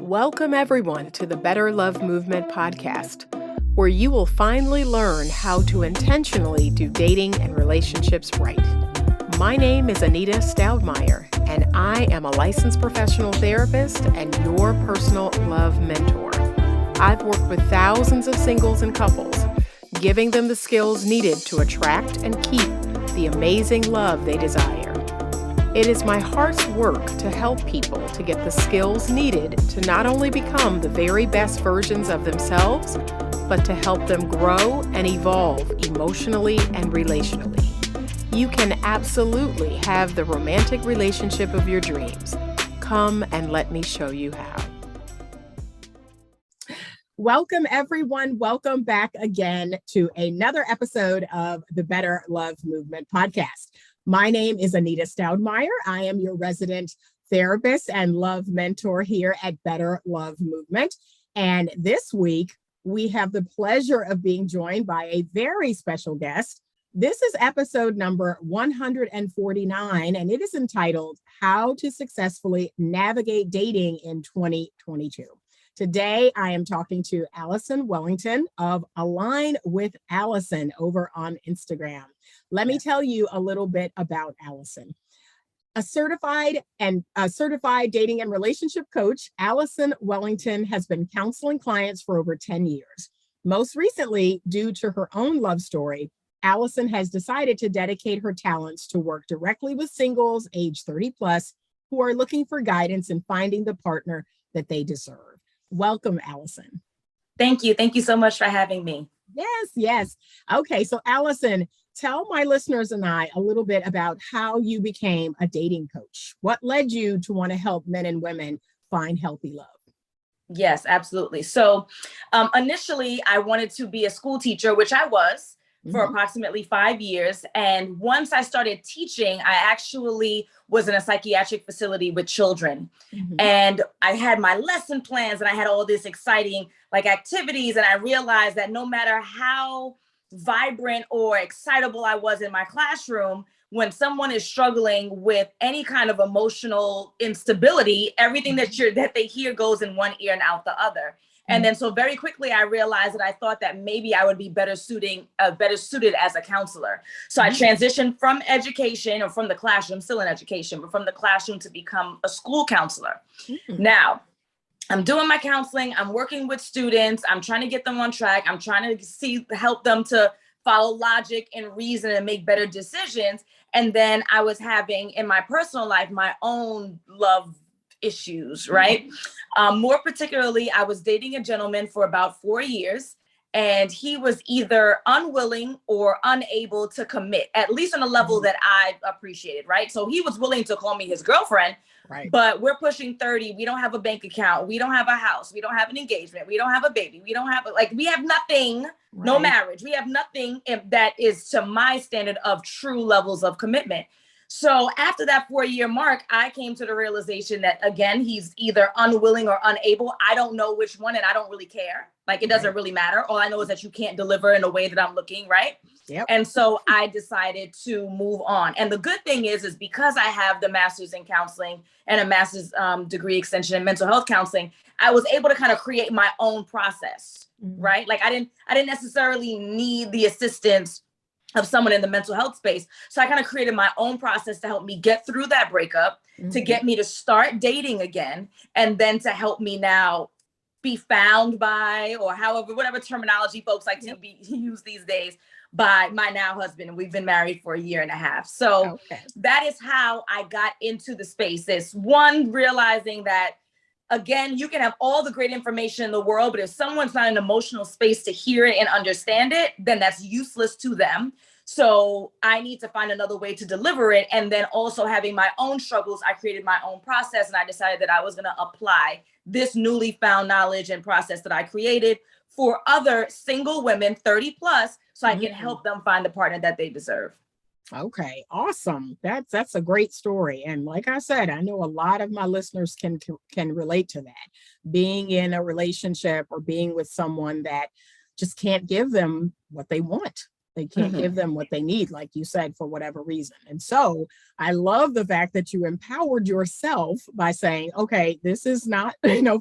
Welcome everyone to the Better Love Movement podcast, where you will finally learn how to intentionally do dating and relationships right. My name is Anita Stoudmire, and I am a licensed professional therapist and your personal love mentor. I've worked with thousands of singles and couples, giving them the skills needed to attract and keep the amazing love they desire. It is my heart's work to help people to get the skills needed to not only become the very best versions of themselves, but to help them grow and evolve emotionally and relationally. You can absolutely have the romantic relationship of your dreams. Come and let me show you how. Welcome, everyone. Welcome back again to another episode of the Better Love Movement podcast. My name is Anita Stoudmire. I am your resident therapist and love mentor here at Better Love Movement. And this week, we have the pleasure of being joined by a very special guest. This is episode number 149, and it is entitled How to Successfully Navigate Dating in 2022. Today, I am talking to Alison Wellington of Allion with Alison over on Instagram. Let me tell you a little bit about Alison. A certified dating and relationship coach, Alison Wellington has been counseling clients for over 10 years. Most recently, due to her own love story, Alison has decided to dedicate her talents to work directly with singles age 30 plus who are looking for guidance in finding the partner that they deserve. Welcome, Alison. Thank you. Thank you so much for having me. Yes. Okay, so Alison, tell my listeners and I a little bit about how you became a dating coach. What led you to want to help men and women find healthy love? Yes, absolutely. So initially, I wanted to be a school teacher, which I was for approximately 5 years. And once I started teaching, I actually was in a psychiatric facility with children. And I had my lesson plans and I had all this exciting activities. And I realized that no matter how vibrant or excitable I was in my classroom, when someone is struggling with any kind of emotional instability, everything that they hear goes in one ear and out the other. And then so very quickly, I realized that I thought that maybe I would be better suited as a counselor. So I transitioned from education or from the classroom, still in education, but from the classroom to become a school counselor. Now, I'm doing my counseling. I'm working with students. I'm trying to get them on track. I'm trying to help them to follow logic and reason and make better decisions. And then I was having in my personal life, my own love issues, right? More particularly, I was dating a gentleman for about 4 years, and he was either unwilling or unable to commit, at least on a level that I appreciated, right? So he was willing to call me his girlfriend, but we're pushing 30. We don't have a bank account. We don't have a house. We don't have an engagement. We don't have a baby. We don't have we have nothing, no marriage. We have nothing that is to my standard of true levels of commitment. So after that 4-year mark, I came to the realization that, again, he's either unwilling or unable. I don't know which one, and I don't really care. It doesn't really matter. All I know is that you can't deliver in a way that I'm looking, right? And so I decided to move on. And the good thing is because I have the master's in counseling and a master's degree extension in mental health counseling, I was able to kind of create my own process, right? I didn't necessarily need the assistance of someone in the mental health space. So I kind of created my own process to help me get through that breakup, to get me to start dating again, and then to help me now be found by, or whatever terminology folks like to use these days, by my now husband. And we've been married for 1.5 years. So that is how I got into the space. It's one, realizing that, again, you can have all the great information in the world, but if someone's not in an emotional space to hear it and understand it, then that's useless to them. So I need to find another way to deliver it. And then also having my own struggles, I created my own process, and I decided that I was going to apply this newly found knowledge and process that I created for other single women 30 plus, so I can help them find the partner that they deserve. Okay, awesome. That's a great story. And like I said, I know a lot of my listeners can relate to that. Being in a relationship or being with someone that just can't give them what they want. They can't Mhm. give them what they need, like you said, for whatever reason. And so I love the fact that you empowered yourself by saying, okay, this is not,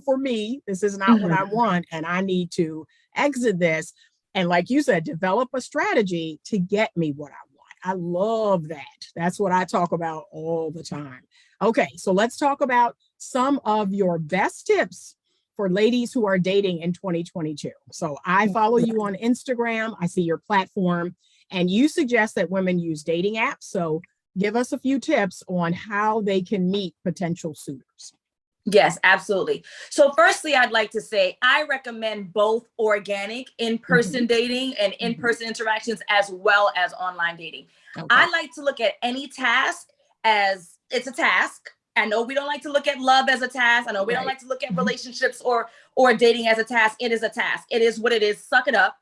for me, this is not what I Mhm. want, and I need to exit this. And like you said, develop a strategy to get me what I want. I love that. That's what I talk about all the time. Okay, so let's talk about some of your best tips for ladies who are dating in 2022. So I follow you on Instagram. I see your platform, and you suggest that women use dating apps. So give us a few tips on how they can meet potential suitors. Yes, absolutely. So firstly, I'd like to say I recommend both organic in-person Mhm, dating and mhm. in-person interactions as well as online dating. I Okay. like to look at any task as it's a task. I know we don't like to look at love as a task. I know we don't Right. like to look at Mhm. relationships or dating as a task. It is a task. It is what it is. Suck it up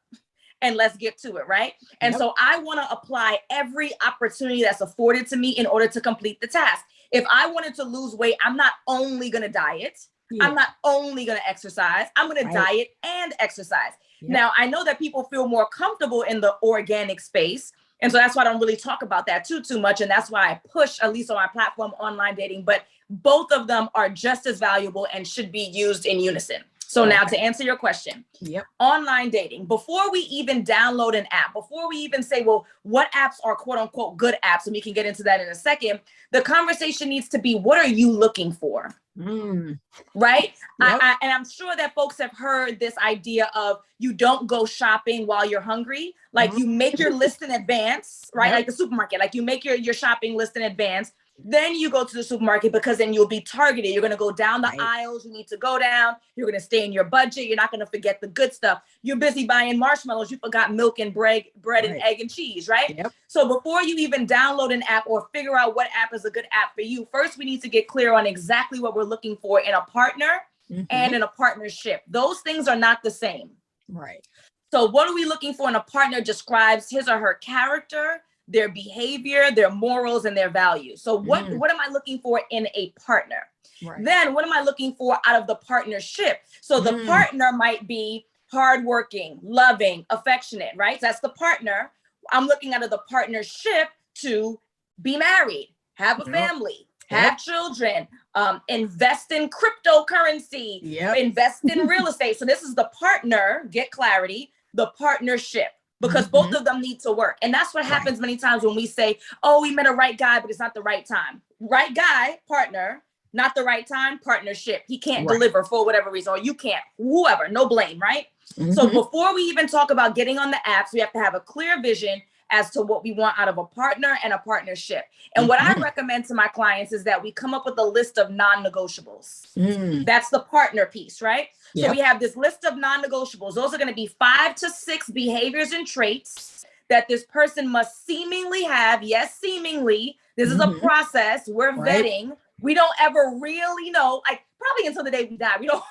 and let's get to it, right? And Yep. so I want to apply every opportunity that's afforded to me in order to complete the task. If I wanted to lose weight, I'm not only going to diet, I'm Yeah. not only going to exercise, I'm going to Right. diet and exercise. Yep. Now, I know that people feel more comfortable in the organic space. And so that's why I don't really talk about that too much. And that's why I push, at least on my platform, online dating. But both of them are just as valuable and should be used in unison. So now to Okay. answer your question, Yep. online dating, before we even download an app, before we even say, well, what apps are quote unquote good apps, and we can get into that in a second, the conversation needs to be, what are you looking for? Mm. Right? Yep. And I'm sure that folks have heard this idea of you don't go shopping while you're hungry. Like Mm. you make your list in advance, right? Yep. Like the supermarket, like you make your shopping list in advance. Then you go to the supermarket because then you'll be targeted. You're going to go down the Right. aisles you need to go down. You're going to stay in your budget. You're not going to forget the good stuff. You're busy buying marshmallows. You forgot milk and bread and Right. egg and cheese, right? Yep. So before you even download an app or figure out what app is a good app for you, first we need to get clear on exactly what we're looking for in a partner and Hmm. in a partnership. Those things are not the same. Right. So what are we looking for in a partner describes his or her character, their behavior, their morals, and their values. So what Mm. am I looking for in a partner? Right. Then what am I looking for out of the partnership? So the Mm. partner might be hardworking, loving, affectionate, right? That's the partner. I'm looking out of the partnership to be married, have a Yep. family, Yep. have children, invest in cryptocurrency, Yep. invest in real estate. So this is the partner, get clarity, the partnership, because both Hmm. of them need to work. And that's what Right. happens many times when we say, oh, we met a right guy, but it's not the right time. Right guy, partner, not the right time, partnership. He can't Right. deliver for whatever reason, or you can't, whoever, no blame, right? So Hmm. before we even talk about getting on the apps, we have to have a clear vision as to what we want out of a partner and a partnership. And what I Hmm. recommend to my clients is that we come up with a list of non-negotiables. Mm. That's the partner piece, right? So we Yep. have this list of non-negotiables. Those are going to be 5 to 6 behaviors and traits that this person must seemingly have. Yes, seemingly. This is a Hmm. process. We're Right. vetting. We don't ever really know, like probably until the day we die. We don't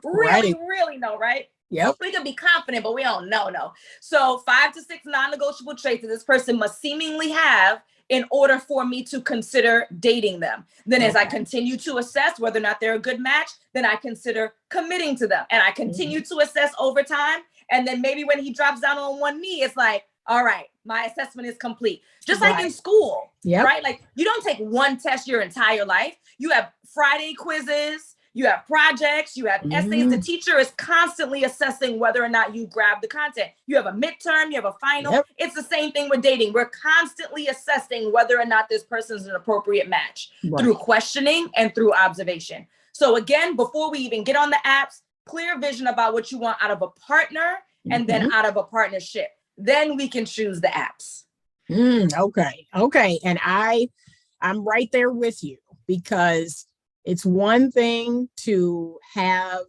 Right. really know, right? Yep. We can be confident, but we don't know. No. So 5 to 6 non-negotiable traits that this person must seemingly have in order for me to consider dating them. Then as I Okay. continue to assess whether or not they're a good match, then I consider committing to them. And I continue Hmm. to assess over time. And then maybe when he drops down on one knee, it's like, all right, my assessment is complete. Just like in Right. school, Yep. right? Like you don't take one test your entire life. You have Friday quizzes, you have projects, you have essays. The Mm. teacher is constantly assessing whether or not you grab the content. You have a midterm, you have a final. Yep. It's the same thing with dating. We're constantly assessing whether or not this person is an appropriate match through Right. questioning and through observation. So again, before we even get on the apps, clear vision about what you want out of a partner and then Hmm. out of a partnership. Then we can choose the apps. Okay. Okay. And I'm right there with you, because it's one thing to have,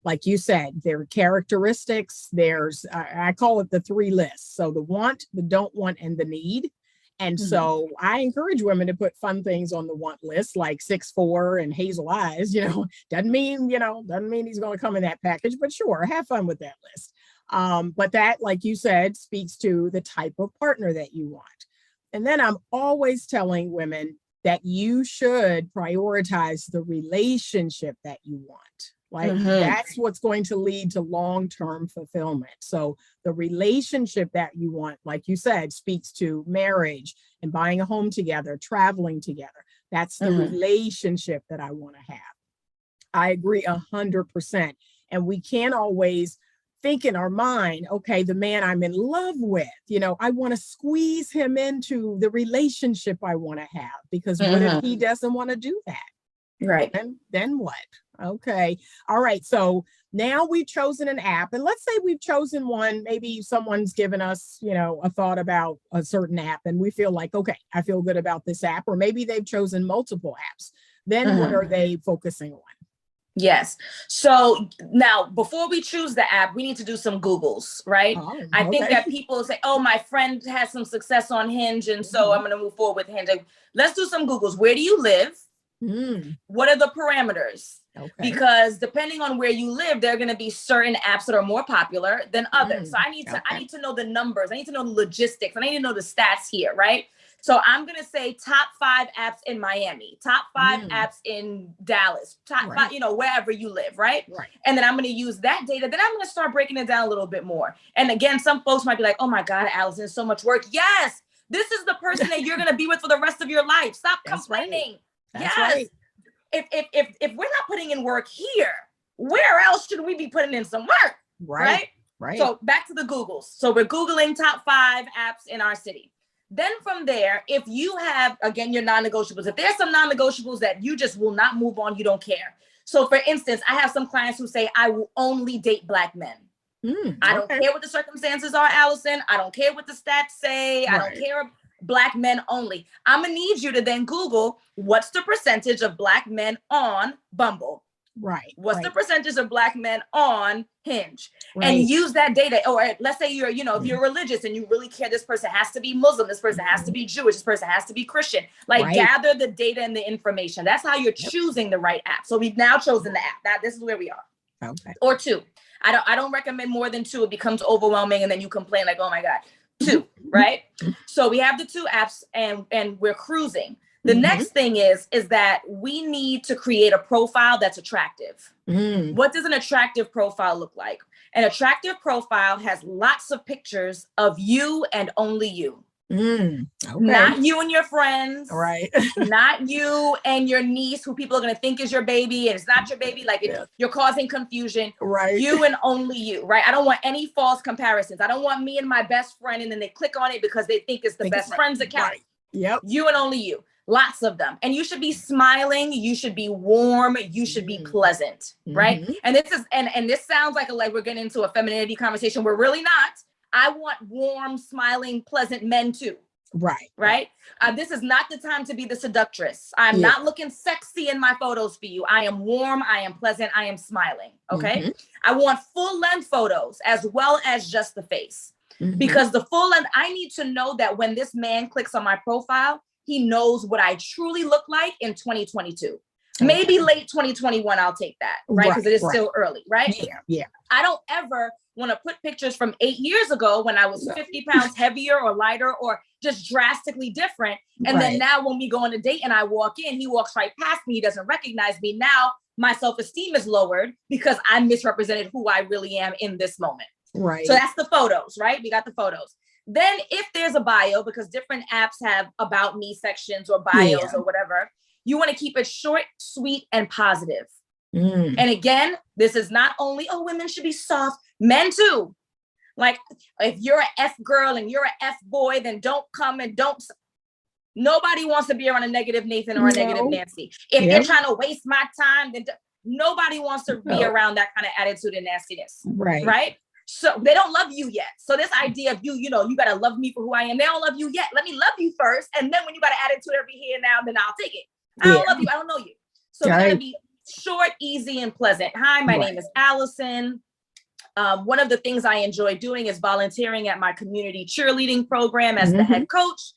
like you said, there are characteristics. There's, I call it the three lists. So the want, the don't want, and the need. And Mhm. so I encourage women to put fun things on the want list, like 6'4" and hazel eyes. Doesn't mean he's going to come in that package, but sure, have fun with that list. But that, like you said, speaks to the type of partner that you want. And then I'm always telling women that you should prioritize the relationship that you want. Like that's what's going to lead to long-term fulfillment. So the relationship that you want, like you said, speaks to marriage and buying a home together, traveling together. That's the relationship that I want to have. I agree 100%. And we can't always think in our mind, okay, the man I'm in love with, I want to squeeze him into the relationship I want to have, because what if he doesn't want to do that? Right. Then what? Okay. All right. So now we've chosen an app, and let's say we've chosen one. Maybe someone's given us, a thought about a certain app, and we feel like, okay, I feel good about this app, or maybe they've chosen multiple apps. Then what are they focusing on? Yes. So now, before we choose the app, we need to do some Googles, right? I think that people say, oh, my friend has some success on Hinge, and so I'm going to move forward with Hinge. Let's do some Googles. Where do you live? What are the parameters? Because depending on where you live, there are going to be certain apps that are more popular than others. So I need to know the numbers. I need to know the logistics. I need to know the stats here, right? So I'm going to say top 5 apps in Miami, top 5 apps in Dallas, top 5, wherever you live, right? And then I'm going to use that data. Then I'm going to start breaking it down a little bit more. And again, some folks might be like, oh my God, Alison, so much work. Yes, this is the person that you're going to be with for the rest of your life. Stop complaining. That's right. If we're not putting in work here, where else should we be putting in some work? Right. So back to the Googles. So we're Googling top 5 apps in our city. Then from there, if you have, again, your non-negotiables, if there's some non-negotiables that you just will not move on, you don't care. So for instance, I have some clients who say, I will only date Black men. I don't care what the circumstances are, Alison. I don't care what the stats say. I don't care. Black men only. I'm going to need you to then Google, what's the percentage of Black men on Bumble? What's the percentage of Black men on Hinge? And use that data. Or let's say you're, if you're religious and you really care, this person has to be Muslim, this person has to be Jewish, this person has to be Christian. Gather the data and the information. That's how you're choosing the right app. So we've now chosen the app. This is where we are. Or 2. I don't recommend more than 2. It becomes overwhelming and then you complain like, oh my God. 2, right? So we have the 2 apps and we're cruising. The next thing is that we need to create a profile that's attractive. What does an attractive profile look like? An attractive profile has lots of pictures of you and only you. Not you and your friends. Not you and your niece, who people are going to think is your baby, and it's not your baby. You're causing confusion. You and only you, right? I don't want any false comparisons. I don't want me and my best friend, and then they click on it because they think it's the best friend's account. You and only you. Lots of them. And you should be smiling. You should be warm. You should be pleasant, right? And this is, and this sounds like we're getting into a femininity conversation. We're really not. I want warm, smiling, pleasant men too. Right. This is not the time to be the seductress. I'm not looking sexy in my photos for you. I am warm. I am pleasant. I am smiling. Okay. I want full length photos as well as just the face, because the full length, I need to know that when this man clicks on my profile, he knows what I truly look like in 2022. Maybe late 2021, I'll take that, right? Because it is still early, right? I don't ever want to put pictures from 8 years ago when I was 50 pounds heavier or lighter or just drastically different. And then now when we go on a date and I walk in, he walks right past me, he doesn't recognize me. Now my self-esteem is lowered because I misrepresented who I really am in this moment. So that's the photos, right? We got the photos. Then if there's a bio, because different apps have about me sections or bios or whatever, you want to keep it short, sweet, and positive. And again, this is not only, women should be soft, men too. Like if you're an F girl and you're an F boy, then don't come and don't. Nobody wants to be around a negative Nathan or a negative Nancy. If you're trying to waste my time, then nobody wants to be around that kind of attitude and nastiness. Right. So they don't love you yet. So this idea of you got to love me for who I am. They don't love you yet. Let me love you first. And then when you got an attitude every here and now, then I'll take it. I don't love you. I don't know you. So it's going to be short, easy, and pleasant. Hi, my name is Alison. One of the things I enjoy doing is volunteering at my community cheerleading program as the head coach.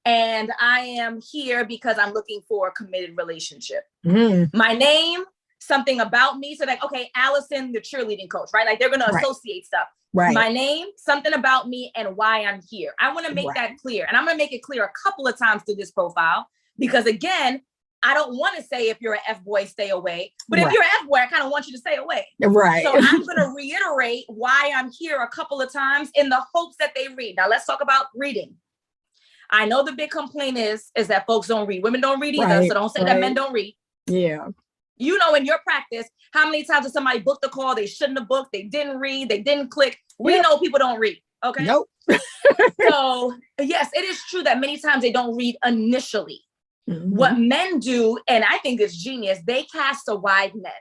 And I am here because I'm looking for a committed relationship. My name, something about me. So like, okay, Alison, the cheerleading coach, right? Like they're going to associate stuff. My name, something about me, and why I'm here. I want to make that clear. And I'm going to make it clear a couple of times through this profile, because again, I don't want to say if you're an F-boy, stay away. But if Right. you're an F-boy, I kind of want you to stay away. Right. So I'm going to reiterate why I'm here a couple of times in the hopes that they read. Now let's talk about reading. I know the big complaint is that folks don't read. Women don't read either. Right, So don't say that men don't read. Yeah. You know, in your practice, how many times did somebody book the call? They shouldn't have booked. They didn't read. They didn't click. We know people don't read. Okay. Nope. So yes, it is true that many times they don't read initially. Mm-hmm. What men do, and I think it's genius, they cast a wide net.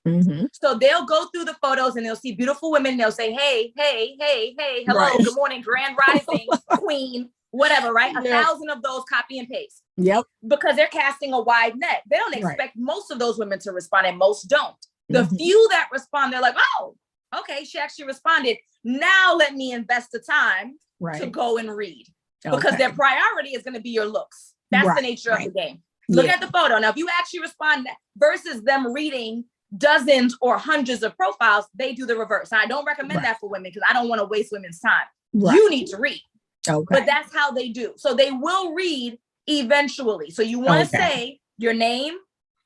Mm-hmm. So they'll go through the photos and they'll see beautiful women. And they'll say, hey, hello, Right. good morning, grand rising, queen, whatever, right? Yep. 1,000 of those copy and paste. Yep. Because they're casting a wide net. They don't expect Right. most of those women to respond, and most don't. The Mhm. few that respond, they're like, oh, okay, she actually responded. Now let me invest the time Right. to go and read. Because their priority is going to be your looks. That's Right, the nature right. of the game. Look Yeah. at the photo. Now, if you actually respond versus them reading dozens or hundreds of profiles, they do the reverse. And I don't recommend Right. that for women because I don't want to waste women's time. Right. You need to read. Okay. But that's how they do. So they will read eventually. So you want to say your name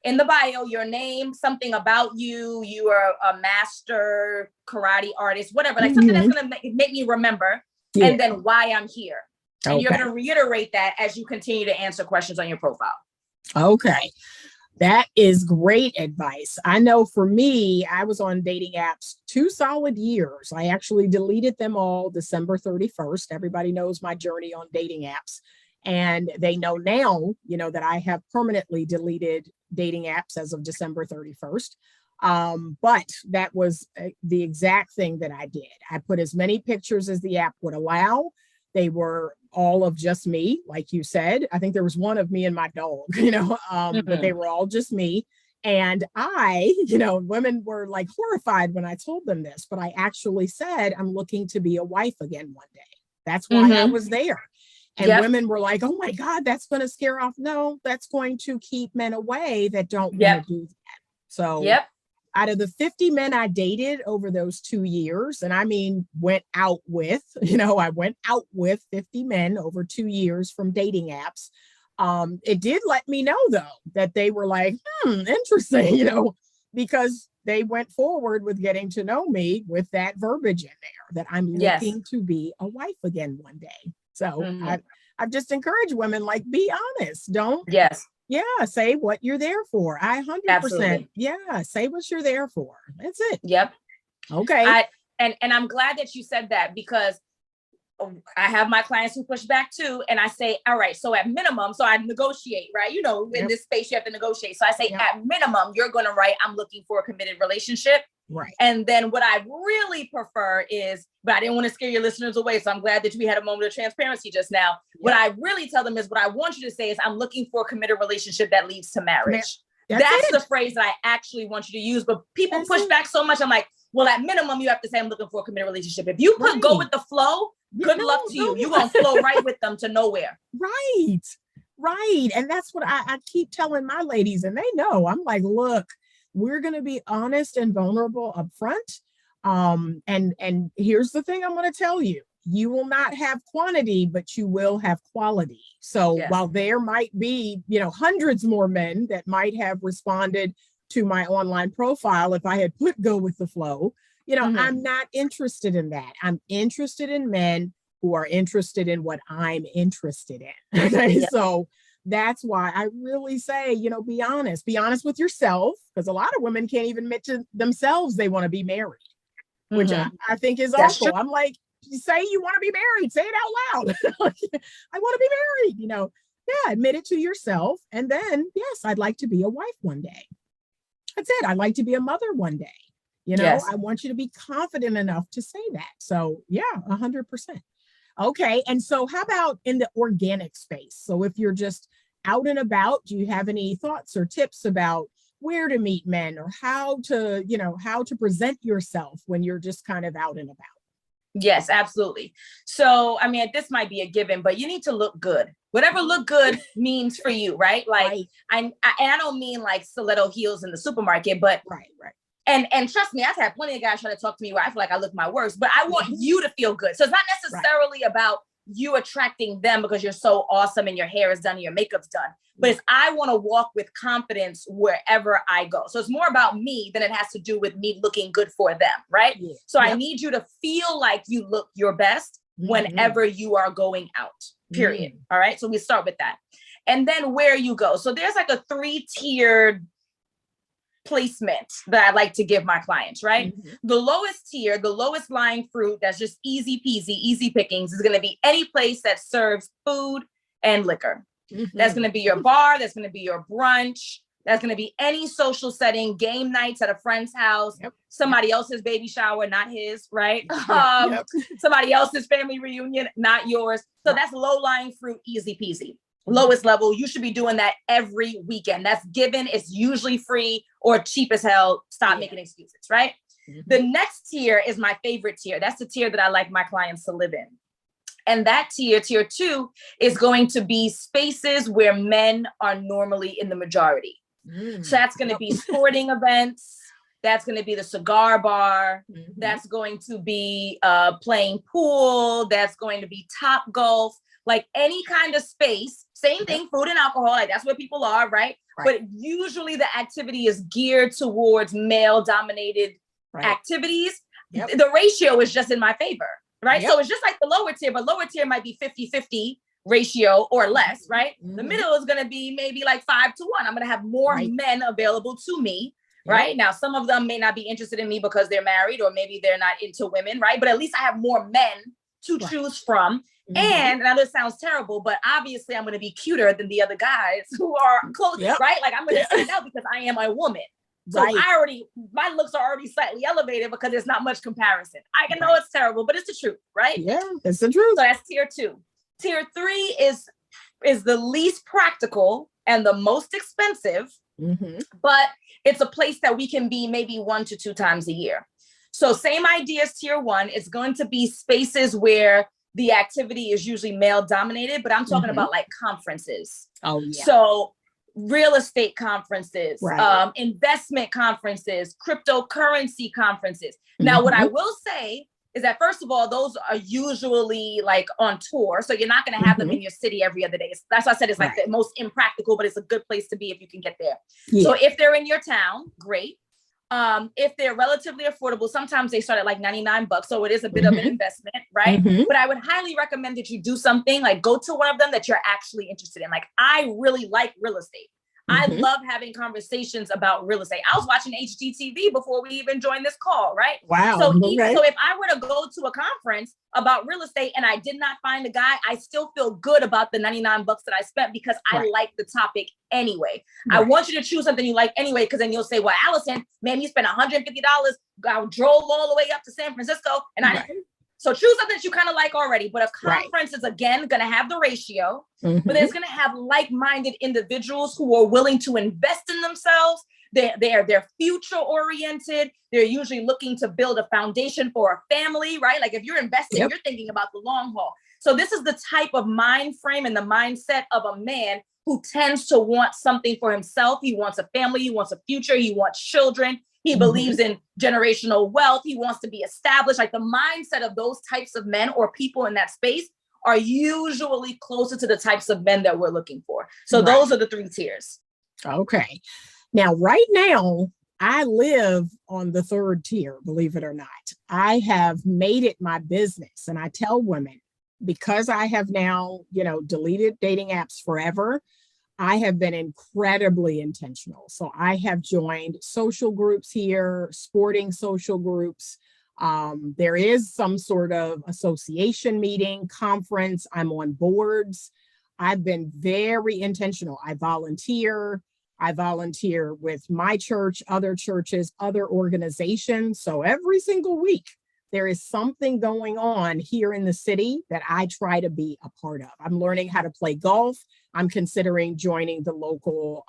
in the bio, your name, something about you. You are a master karate artist, whatever, like something that's going to make me remember. Yeah. And then why I'm here. And you're Okay. going to reiterate that as you continue to answer questions on your profile. Okay. That is great advice. I know for me, I was on dating apps 2 solid years. I actually deleted them all December 31st. Everybody knows my journey on dating apps. And they know now, you know, that I have permanently deleted dating apps as of December 31st. But that was the exact thing that I did. I put as many pictures as the app would allow. They were all of just me, like you said. I think there was one of me and my dog, you know, but they were all just me. And I, you know, women were like horrified when I told them this, but I actually said, I'm looking to be a wife again one day. That's why I was there. And women were like, oh my God, that's going to scare off. No, that's going to keep men away that don't want to do that. So out of the 50 men I dated over those 2 years, and I mean, went out with, you know, I went out with 50 men over 2 years from dating apps. It did let me know, though, that they were like, interesting, you know, because they went forward with getting to know me with that verbiage in there, that I'm looking to be a wife again one day. So I've just encouraged women, like, be honest. Don't. Say what you're there for. I 100%. Absolutely. Say what you're there for. That's it. Okay. And I'm glad that you said that, because I have my clients who push back too. And I say, all right, so at minimum, so I negotiate, right? You know, in this space, you have to negotiate. So I say, at minimum, you're going to write, I'm looking for a committed relationship. Right. And then what I really prefer is, but I didn't want to scare your listeners away. So I'm glad that we had a moment of transparency just now. What I really tell them is, what I want you to say is, I'm looking for a committed relationship that leads to marriage. That's the phrase that I actually want you to use. But people push back so much. I'm like, well, at minimum, you have to say, I'm looking for a committed relationship. If you put go with the flow, good luck to you. You're going to flow right with them to nowhere. Right. And that's what I keep telling my ladies, and they know. I'm like, look, we're going to be honest and vulnerable up front. And here's the thing I'm going to tell you. You will not have quantity, but you will have quality. So while there might be, you know, hundreds more men that might have responded to my online profile if I had put go with the flow, you know, I'm not interested in that. I'm interested in men who are interested in what I'm interested in. Okay. So that's why I really say, you know, be honest with yourself, because a lot of women can't even admit to themselves they want to be married, which I think is awful. I'm like, say you want to be married, say it out loud. I want to be married, you know. Admit it to yourself. And then, yes, I'd like to be a wife one day. That's it. I'd like to be a mother one day. You know, I want you to be confident enough to say that. So 100%. Okay. And so how about in the organic space? So if you're just out and about, do you have any thoughts or tips about where to meet men, or how to present yourself when you're just kind of out and about? Yes, absolutely. So, I mean, this might be a given, but you need to look good. Whatever look good means for you, right? Like, I don't mean like stiletto heels in the supermarket, but And trust me, I've had plenty of guys try to talk to me where I feel like I look my worst, but I want you to feel good. So it's not necessarily about you attracting them because you're so awesome and your hair is done and your makeup's done. But it's I want to walk with confidence wherever I go. So it's more about me than it has to do with me looking good for them, right? Yeah. So I need you to feel like you look your best whenever you are going out, period. All right. So we start with that. And then where you go. So there's like a 3-tiered placement that I like to give my clients, right? The lowest tier, the lowest lying fruit, that's just easy peasy, easy pickings, is going to be any place that serves food and liquor. That's going to be your bar. That's going to be your brunch. That's going to be any social setting, game nights at a friend's house, somebody else's baby shower, not his, right? Somebody else's family reunion, not yours. So that's low-lying fruit, easy peasy. Lowest level, you should be doing that every weekend. That's given. It's usually free or cheap as hell. Stop making excuses, right? The next tier is my favorite tier. That's the tier that I like my clients to live in. And that tier 2, is going to be spaces where men are normally in the majority. So that's going to be sporting events. That's going to be the cigar bar. That's going to be playing pool. That's going to be Top Golf, like any kind of space. Same thing, food and alcohol. Like that's where people are, right? But usually the activity is geared towards male-dominated activities. The ratio is just in my favor, right? So it's just like the lower tier, but lower tier might be 50-50 ratio or less, right? The middle is going to be maybe like 5-1. I'm going to have more men available to me, right? Now, some of them may not be interested in me because they're married or maybe they're not into women, right? But at least I have more men to choose from. And now this sounds terrible, but obviously I'm going to be cuter than the other guys who are close, right? Like I'm going to stand out because I am a woman. So my looks are already slightly elevated because there's not much comparison. I can know it's terrible, but it's the truth, right? Yeah, it's the truth. So that's tier 2. Tier 3 is the least practical and the most expensive, but it's a place that we can be maybe 1 to 2 times a year. So same idea as tier 1. It's going to be spaces where the activity is usually male dominated, but I'm talking about like conferences. So real estate conferences, investment conferences, cryptocurrency conferences. Now, what I will say is that, first of all, those are usually like on tour. So you're not going to have them in your city every other day. That's why I said it's like the most impractical, but it's a good place to be if you can get there. So if they're in your town, great. If they're relatively affordable, sometimes they start at like $99. So it is a bit of an investment, right? But I would highly recommend that you do something like go to one of them that you're actually interested in. Like I really like real estate. I love having conversations about real estate. I was watching HGTV before we even joined this call, right? Wow. So if I were to go to a conference about real estate and I did not find a guy, I still feel good about the $99 that I spent because I like the topic anyway. I want you to choose something you like anyway, because then you'll say, well, Allison, man, you spent $150. I drove all the way up to San Francisco and So choose something that you kind of like already, but a conference is again going to have the ratio, but it's going to have like-minded individuals who are willing to invest in themselves. They're future oriented. They're usually looking to build a foundation for a family, right? Like if you're investing, you're thinking about the long haul. So this is the type of mind frame and the mindset of a man who tends to want something for himself. He wants a family. He wants a future. He wants children. He believes in generational wealth. He wants to be established. Like the mindset of those types of men or people in that space are usually closer to the types of men that we're looking for. So those are the 3 tiers. Okay. Now, right now, I live on the 3rd tier, believe it or not. I have made it my business. And I tell women, because I have now, deleted dating apps forever, I have been incredibly intentional. So I have joined social groups here, sporting social groups. There is some sort of association meeting, conference. I'm on boards. I've been very intentional. I volunteer with my church, other churches, other organizations. So every single week, there is something going on here in the city that I try to be a part of. I'm learning how to play golf. I'm considering joining the local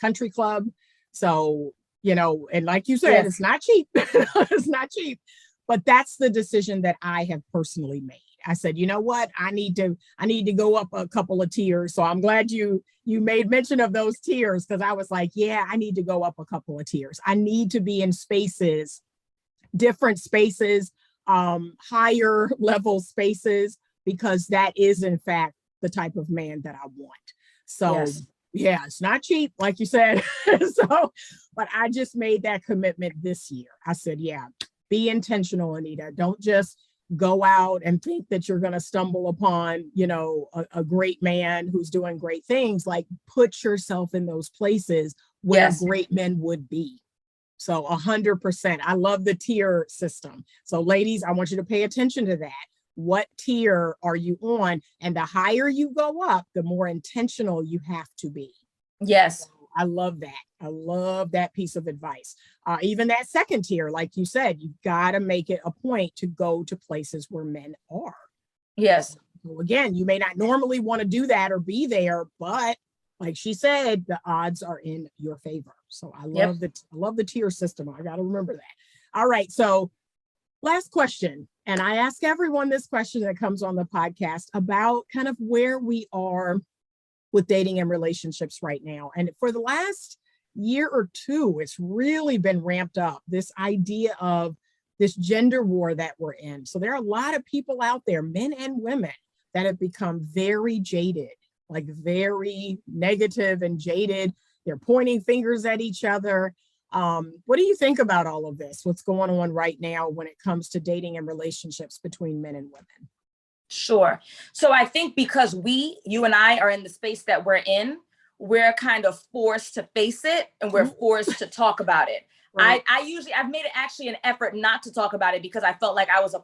country club. So, and like you said, it's not cheap. It's not cheap. But that's the decision that I have personally made. I said, you know what? I need to go up a couple of tiers. So I'm glad you made mention of those tiers, because I was like, yeah, I need to go up a couple of tiers. I need to be in spaces, different spaces, higher level spaces because that is in fact the type of man that I want. So Yes. yeah, it's not cheap, like you said. So, but I just made that commitment this year. I said, yeah, be intentional, Anita. Don't just go out and think that you're going to stumble upon, a great man who's doing great things. Like, put yourself in those places where Yes. great men would be. So 100%. I love the tier system. So ladies, I want you to pay attention to that. What tier are you on? And the higher you go up, the more intentional you have to be. Yes. So I love that. I love that piece of advice. Even that second tier, like you said, you got to make it a point to go to places where men are. Yes. So again, you may not normally want to do that or be there, but like she said, the odds are in your favor. So I love the tier system. I got to remember that. All right. So last question. And I ask everyone this question that comes on the podcast about kind of where we are with dating and relationships right now. And for the last year or two, it's really been ramped up, this idea of this gender war that we're in. So there are a lot of people out there, men and women, that have become very jaded, like very negative and jaded. They're pointing fingers at each other. What do you think about all of this? What's going on right now when it comes to dating and relationships between men and women? Sure. So I think because you and I are in the space that we're in, we're kind of forced to face it and we're forced to talk about it. Right. I've made it actually an effort not to talk about it because I felt like I was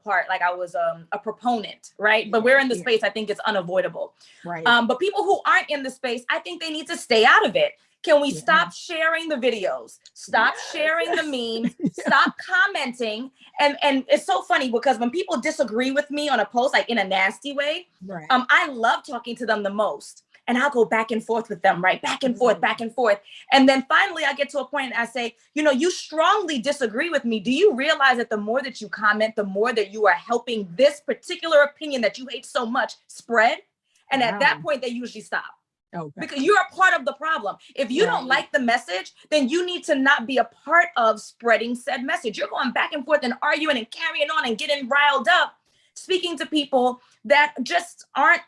a proponent, right? But we're in the space, I think it's unavoidable. Right. But people who aren't in the space, I think they need to stay out of it. Can we stop sharing the videos? Stop sharing the memes, stop commenting. And it's so funny because when people disagree with me on a post, like in a nasty way, I love talking to them the most. And I'll go back and forth with them, right? Back and forth, back and forth. And then finally I get to a point and I say, you strongly disagree with me. Do you realize that the more that you comment, the more that you are helping this particular opinion that you hate so much spread? And at that point, they usually stop. Okay. Because you're a part of the problem. If you don't like the message, then you need to not be a part of spreading said message. You're going back and forth and arguing and carrying on and getting riled up, speaking to people that just aren't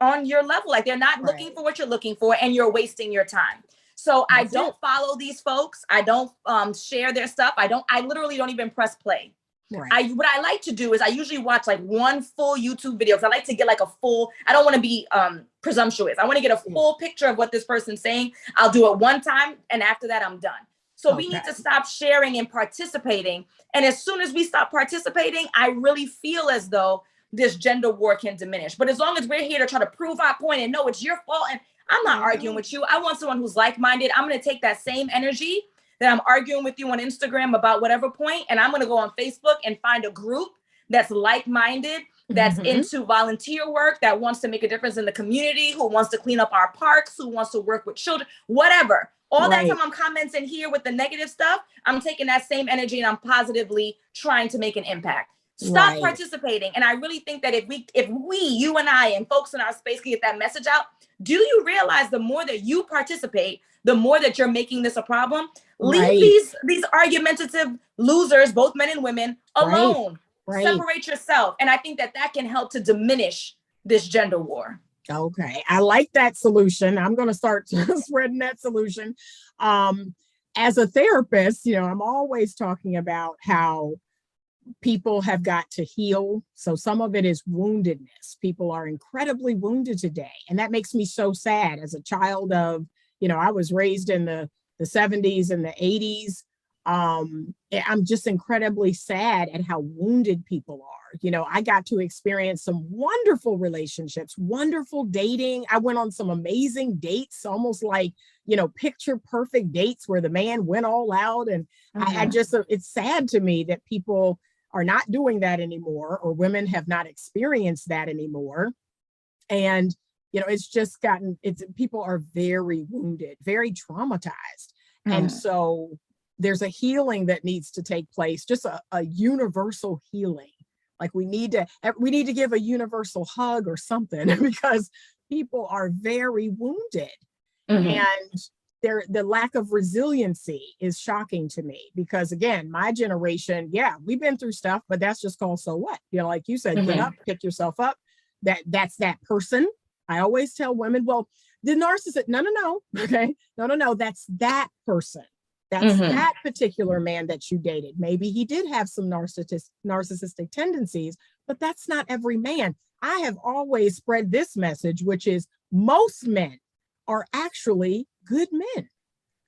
on your level. Like they're not looking for what you're looking for and you're wasting your time. So I don't follow these folks. I don't share their stuff. I literally don't even press play. Right. What I like to do is I usually watch like one full YouTube video because I like to get like I don't want to be presumptuous. I want to get a full picture of what this person's saying. I'll do it one time and after that I'm done. So we need to stop sharing and participating. And as soon as we stop participating, I really feel as though this gender war can diminish. But as long as we're here to try to prove our point and no, it's your fault and I'm not arguing with you. I want someone who's like-minded. I'm going to take that same energy that I'm arguing with you on Instagram about whatever point, and I'm going to go on Facebook and find a group that's like-minded, that's into volunteer work, that wants to make a difference in the community, who wants to clean up our parks, who wants to work with children, whatever. All that time I'm commenting here with the negative stuff, I'm taking that same energy and I'm positively trying to make an impact. Stop participating. And I really think that if we, you and I and folks in our space can get that message out, do you realize the more that you participate, the more that you're making this a problem? Leave these argumentative losers, both men and women, alone. Separate yourself. And I think that can help to diminish this gender war. Okay. I like that solution. I'm going to start spreading that solution. As a therapist, I'm always talking about how people have got to heal. So some of it is woundedness. People are incredibly wounded today. And that makes me so sad. As a child of, I was raised in the 70s and the 80s. I'm just incredibly sad at how wounded people are. I got to experience some wonderful relationships, wonderful dating. I went on some amazing dates, almost like, picture perfect dates where the man went all out. And I just, it's sad to me that people are not doing that anymore, or women have not experienced that anymore. And, it's just people are very wounded, very traumatized. And so there's a healing that needs to take place, just a universal healing. Like we need to give a universal hug or something because people are very wounded. And the lack of resiliency is shocking to me because again, my generation, we've been through stuff, but that's just called so what? Like you said, get up, pick yourself up, that's that person. I always tell women, well, the narcissist, no. Okay. No. That's that person. That's that particular man that you dated. Maybe he did have some narcissistic tendencies, but that's not every man. I have always spread this message, which is most men are actually good men.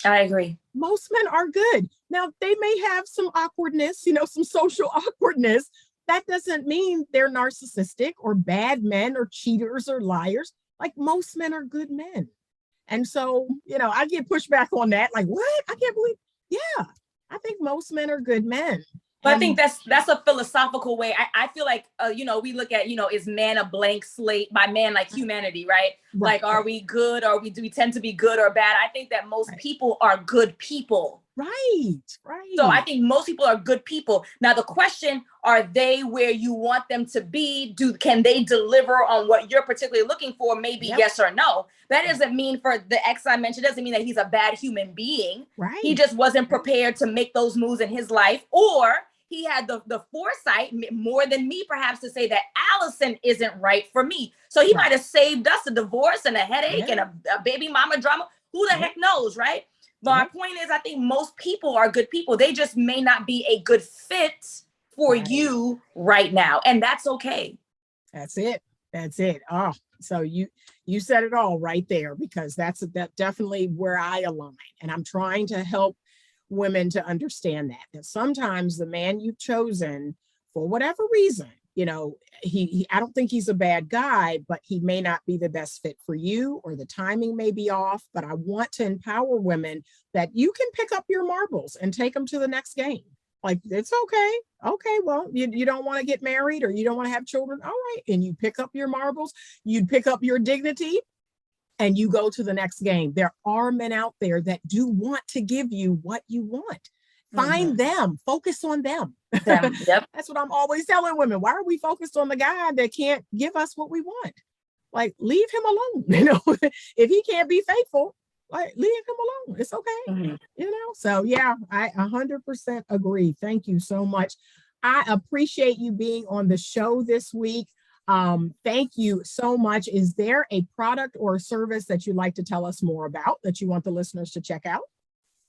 I agree. Most men are good. Now, they may have some awkwardness, some social awkwardness. That doesn't mean they're narcissistic or bad men or cheaters or liars. Like, most men are good men. And so, I get pushed back on that. Like, what? I can't believe. Yeah, I think most men are good men. But I think that's a philosophical way. I feel like, we look at, is man a blank slate? By man, like humanity, right? Like, are we good, or do we tend to be good or bad? I think that most people are good people. Right. So I think most people are good people. Now, the question, are they where you want them to be? Can they deliver on what you're particularly looking for? Maybe yes or no. That doesn't mean, for the ex I mentioned, doesn't mean that he's a bad human being. Right. He just wasn't prepared to make those moves in his life, or he had the foresight, more than me perhaps, to say that Alison isn't right for me. So he might have saved us a divorce and a headache and a baby mama drama. Who the heck knows, right? But my point is, I think most people are good people. They just may not be a good fit for you right now. And that's okay. That's it. Oh, so you said it all right there, because that's definitely where I align. And I'm trying to help women to understand that sometimes the man you've chosen, for whatever reason, I don't think he's a bad guy, but he may not be the best fit for you, or the timing may be off. But I want to empower women that you can pick up your marbles and take them to the next game. Like, it's okay. Okay, well, you don't want to get married, or you don't want to have children. All right. And you pick up your marbles, you pick up your dignity, and you go to the next game. There are men out there that do want to give you what you want. Find them, focus on them. Yep. That's what I'm always telling women. Why are we focused on the guy that can't give us what we want? Like, leave him alone. If he can't be faithful, like, leave him alone. It's okay. So yeah, I 100% agree. Thank you so much. I appreciate you being on the show this week. Thank you so much. Is there a product or a service that you'd like to tell us more about, that you want the listeners to check out?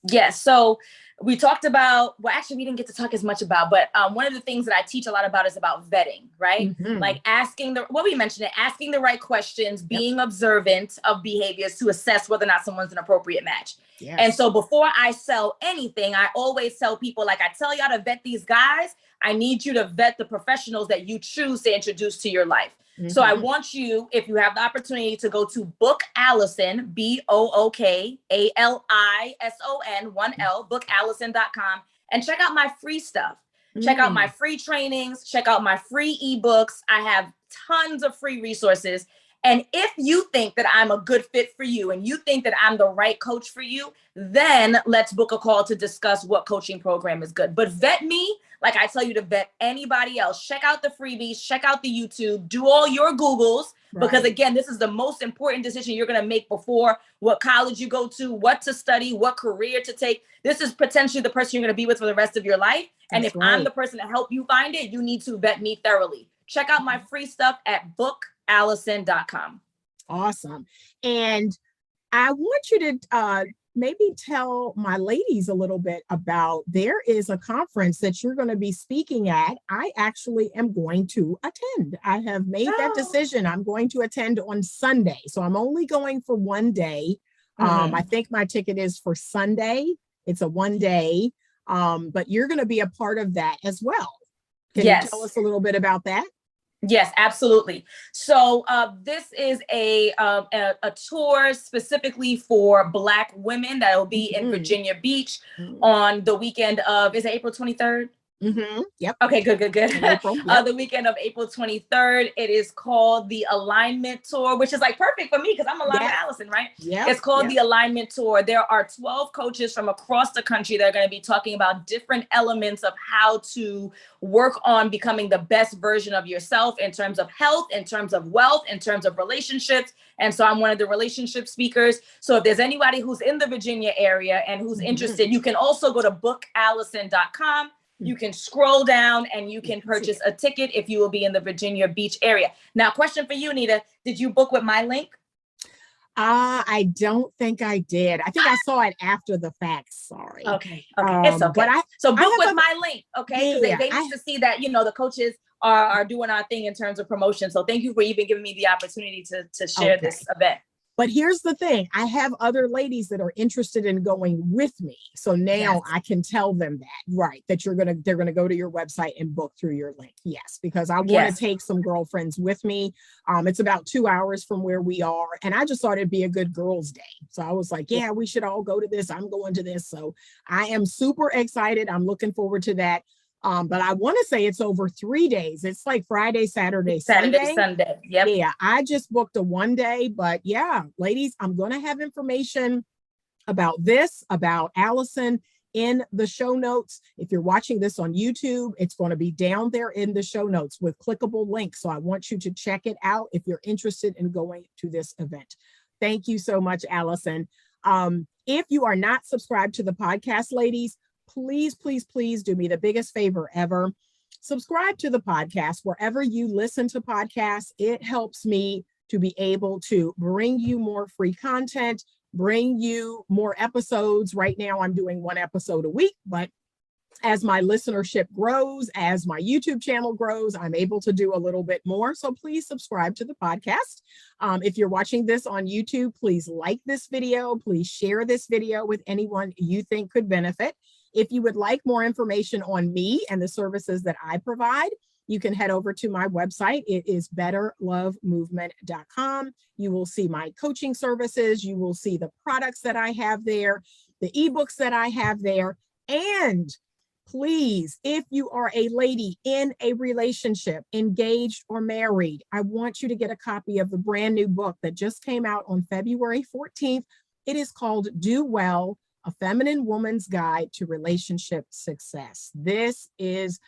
Yes. So we talked about, well, actually, we didn't get to talk as much about, but one of the things that I teach a lot about is about vetting, right? Like asking we mentioned it, asking the right questions, being observant of behaviors to assess whether or not someone's an appropriate match. Yes. And so before I sell anything, I always tell people, like, I tell y'all to vet these guys, I need you to vet the professionals that you choose to introduce to your life. So I want you, if you have the opportunity, to go to Book Alison, BOOKALISON, 1L, bookallison.com, and check out my free stuff. Check out my free trainings, check out my free ebooks. I have tons of free resources. And if you think that I'm a good fit for you, and you think that I'm the right coach for you, then let's book a call to discuss what coaching program is good. But vet me like I tell you to vet anybody else. Check out the freebies, check out the YouTube, do all your Googles, because again, this is the most important decision you're going to make before what college you go to, what to study, what career to take. This is potentially the person you're going to be with for the rest of your life. And if I'm the person to help you find it, you need to vet me thoroughly. Check out my free stuff at bookallison.com. Awesome. And I want you to maybe tell my ladies a little bit about, there is a conference that you're going to be speaking at. I actually am going to attend. I have made that decision. I'm going to attend on Sunday. So I'm only going for one day. I think my ticket is for Sunday. It's a one day, but you're going to be a part of that as well. Can you tell us a little bit about that? Yes, absolutely. So this is a tour specifically for Black women that will be in Virginia Beach on the weekend of, is it April 23rd? Yep. Okay, good. April, yep. The weekend of April 23rd. It is called the Alignment Tour, which is like perfect for me because I'm aligned with Alison, right? Yeah. It's called the Alignment Tour. There are 12 coaches from across the country that are going to be talking about different elements of how to work on becoming the best version of yourself in terms of health, in terms of wealth, in terms of relationships. And so I'm one of the relationship speakers. So if there's anybody who's in the Virginia area and who's interested, you can also go to bookallison.com. You can scroll down and you can purchase a ticket if you will be in the Virginia Beach area. Now, question for you, Nita. Did you book with my link? I don't think I did. I think I saw it after the fact. Sorry. Okay. It's okay. But so book with my link, okay? Because they need to see that, the coaches are doing our thing in terms of promotion. So thank you for even giving me the opportunity to share this event. But here's the thing. I have other ladies that are interested in going with me. So now I can tell them that, right, that they're going to go to your website and book through your link. Yes, because I want to take some girlfriends with me. It's about 2 hours from where we are. And I just thought it'd be a good girls' day. So I was like, yeah, we should all go to this. I'm going to this. So I am super excited. I'm looking forward to that. But I want to say it's over 3 days. It's like Friday, Saturday, Sunday. Yep. Yeah, I just booked a 1 day, but yeah, ladies, I'm going to have information about Alison in the show notes. If you're watching this on YouTube, it's going to be down there in the show notes with clickable links. So I want you to check it out if you're interested in going to this event. Thank you so much, Alison. If you are not subscribed to the podcast, ladies, please, please, please do me the biggest favor ever. Subscribe to the podcast wherever you listen to podcasts. It helps me to be able to bring you more free content, bring you more episodes. Right now, I'm doing 1 episode a week, but as my listenership grows, as my YouTube channel grows, I'm able to do a little bit more. So please subscribe to the podcast. If you're watching this on YouTube, please like this video. Please share this video with anyone you think could benefit. If you would like more information on me and the services that I provide, you can head over to my website. It is betterlovemovement.com. You will see my coaching services. You will see the products that I have there, the ebooks that I have there. And please, if you are a lady in a relationship, engaged or married, I want you to get a copy of the brand new book that just came out on February 14th. It is called Do Well, A Feminine Woman's Guide to Relationship Success. This is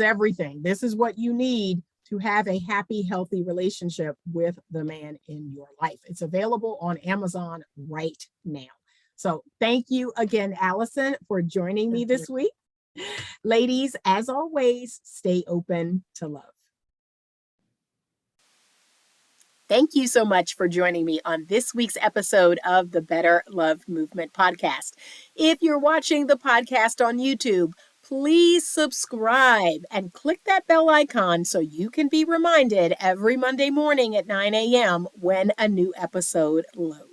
everything. This is what you need to have a happy, healthy relationship with the man in your life. It's available on Amazon right now. So thank you again, Alison, for joining me this week. Ladies, as always, stay open to love. Thank you so much for joining me on this week's episode of the Better Love Movement podcast. If you're watching the podcast on YouTube, please subscribe and click that bell icon so you can be reminded every Monday morning at 9 a.m. when a new episode loads.